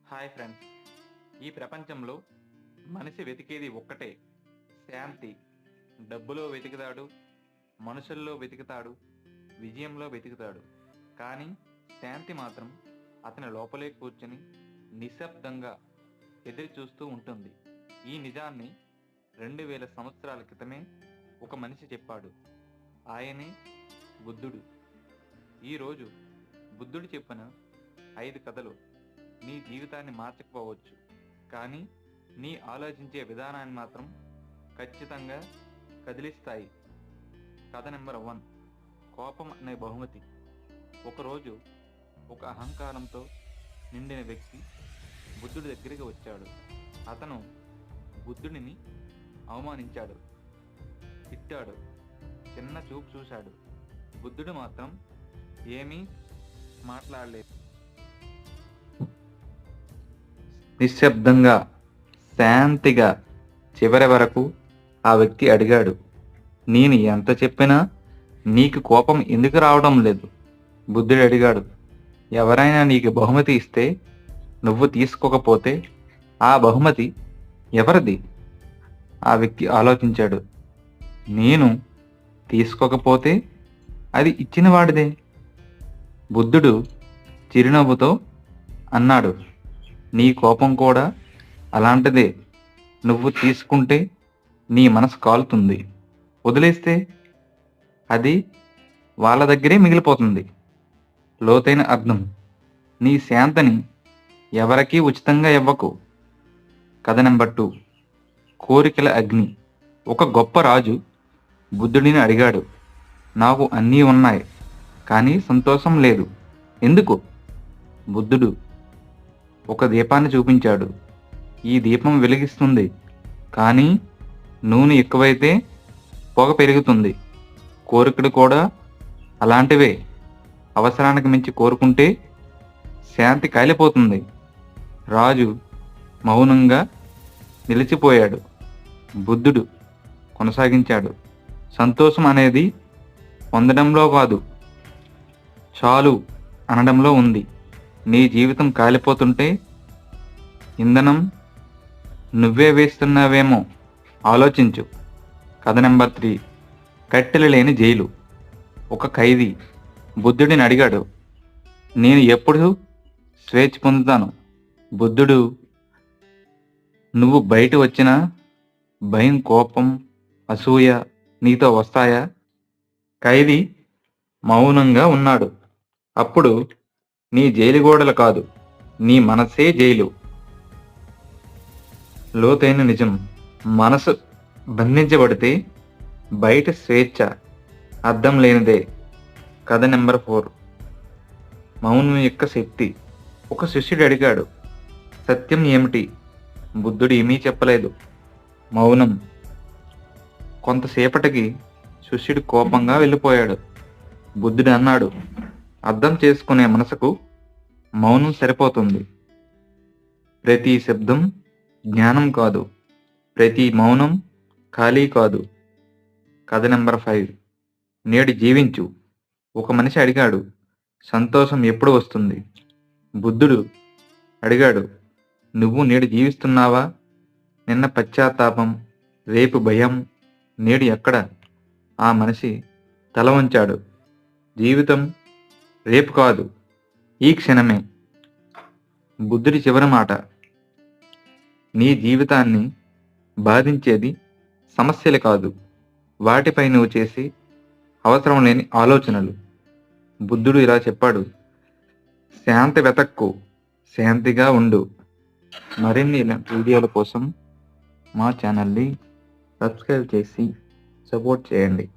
Hi friends, ఈ ప్రపంచంలో మనిషి వెతికేది ఒక్కటే, శాంతి. డబ్బులో వెతుకుతాడు, మనుషుల్లో వెతుకుతాడు, విజయంలో వెతుకుతాడు. కానీ శాంతి మాత్రం అతని లోపలే కూర్చొని నిశ్శబ్దంగా ఎదురు చూస్తూ ఉంటుంది. ఈ నిజాన్ని 2000 సంవత్సరాల క్రితమే ఒక మనిషి చెప్పాడు. ఆయనే బుద్ధుడు. ఈరోజు బుద్ధుడు చెప్పిన 5 కథలు నీ జీవితాన్ని మార్చకపోవచ్చు, కానీ నీ ఆలోచించే విధానాన్ని మాత్రం ఖచ్చితంగా కదిలిస్తాయి. కథ నెంబర్ 1, కోపం అనే బహుమతి. ఒకరోజు ఒక అహంకారంతో నిండిన వ్యక్తి బుద్ధుడి దగ్గరికి వచ్చాడు. అతను బుద్ధుడిని అవమానించాడు, తిట్టాడు, చిన్న చూపు చూశాడు. బుద్ధుడు మాత్రం ఏమీ మాట్లాడలేదు. నిశ్శబ్దంగా, శాంతిగా. చివరి వరకు ఆ వ్యక్తి అడిగాడు, నేను ఎంత చెప్పినా నీకు కోపం ఎందుకు రావడం లేదు? బుద్ధుడు అడిగాడు, ఎవరైనా నీకు బహుమతి ఇస్తే నువ్వు తీసుకోకపోతే ఆ బహుమతి ఎవరిది? ఆ వ్యక్తి ఆలోచించాడు. నేను తీసుకోకపోతే అది ఇచ్చిన వాడిదే. బుద్ధుడు చిరునవ్వుతో అన్నాడు, నీ కోపం కూడా అలాంటిదే. నువ్వు తీసుకుంటే నీ మనసు కాలుతుంది, వదిలేస్తే అది వాళ్ళ దగ్గరే మిగిలిపోతుంది. లోతైన అర్థం, నీ శాంతిని ఎవరికీ ఉచితంగా ఇవ్వకు. కథ నెంబర్ 2, కోరికల అగ్ని. ఒక గొప్ప రాజు బుద్ధుడిని అడిగాడు, నాకు అన్నీ ఉన్నాయి కానీ సంతోషం లేదు, ఎందుకు? బుద్ధుడు ఒక దీపాన్ని చూపించాడు. ఈ దీపం వెలిగిస్తుంది, కానీ నూనె ఎక్కువైతే పొగ పెరుగుతుంది. కోరికలు కూడా అలాంటివే. అవసరానికి మించి కోరుకుంటే శాంతి కాలిపోతుంది. రాజు మౌనంగా నిలిచిపోయాడు. బుద్ధుడు కొనసాగించాడు, సంతోషం అనేది పొందడంలో కాదు, చాలు అనడంలో ఉంది. నీ జీవితం కాలిపోతుంటే ఇంధనం నువ్వే వేస్తున్నావేమో ఆలోచించు. కథ నెంబర్ 3, కట్టెలు లేని జైలు. ఒక ఖైదీ బుద్ధుడిని అడిగాడు, నేను ఎప్పుడు స్వేచ్ఛ పొందుతాను? బుద్ధుడు, నువ్వు బయట వచ్చిన భయం, కోపం, అసూయ నీతో వస్తాయా? ఖైదీ మౌనంగా ఉన్నాడు. అప్పుడు, నీ జైలు గోడలు కాదు, నీ మనసే జైలు. లోతైన నిజం, మనసు బంధించబడితే బయట స్వేచ్ఛ అర్థం లేనిదే. కథ నెంబర్ 4, మౌనం యొక్క శక్తి. ఒక శిష్యుడు అడిగాడు, సత్యం ఏమిటి? బుద్ధుడు ఏమీ చెప్పలేదు. మౌనం. కొంతసేపటికి శిష్యుడు కోపంగా వెళ్ళిపోయాడు. బుద్ధుడు అన్నాడు, అర్థం చేసుకునే మనసుకు మౌనం సరిపోతుంది. ప్రతి శబ్దం జ్ఞానం కాదు, ప్రతి మౌనం ఖాళీ కాదు. కథ నెంబర్ 5, నేడు జీవించు. ఒక మనిషి అడిగాడు, సంతోషం ఎప్పుడు వస్తుంది? బుద్ధుడు అడిగాడు, నువ్వు నేడు జీవిస్తున్నావా? నిన్న పశ్చాత్తాపం, రేపు భయం, నేడు ఎక్కడ? ఆ మనిషి తల వంచాడు. జీవితం రేపు కాదు, ఈ క్షణమే. బుద్ధుడి చివరి మాట, నీ జీవితాన్ని బాధించేది సమస్యలు కాదు, వాటిపై నువ్వు చేసి అవసరం లేని ఆలోచనలు. బుద్ధుడు ఇలా చెప్పాడు, శాంతి వెతక్కు, శాంతిగా ఉండు. మరిన్ని ఇలాంటి వీడియోల కోసం మా ఛానల్ని సబ్స్క్రైబ్ చేసి సపోర్ట్ చేయండి.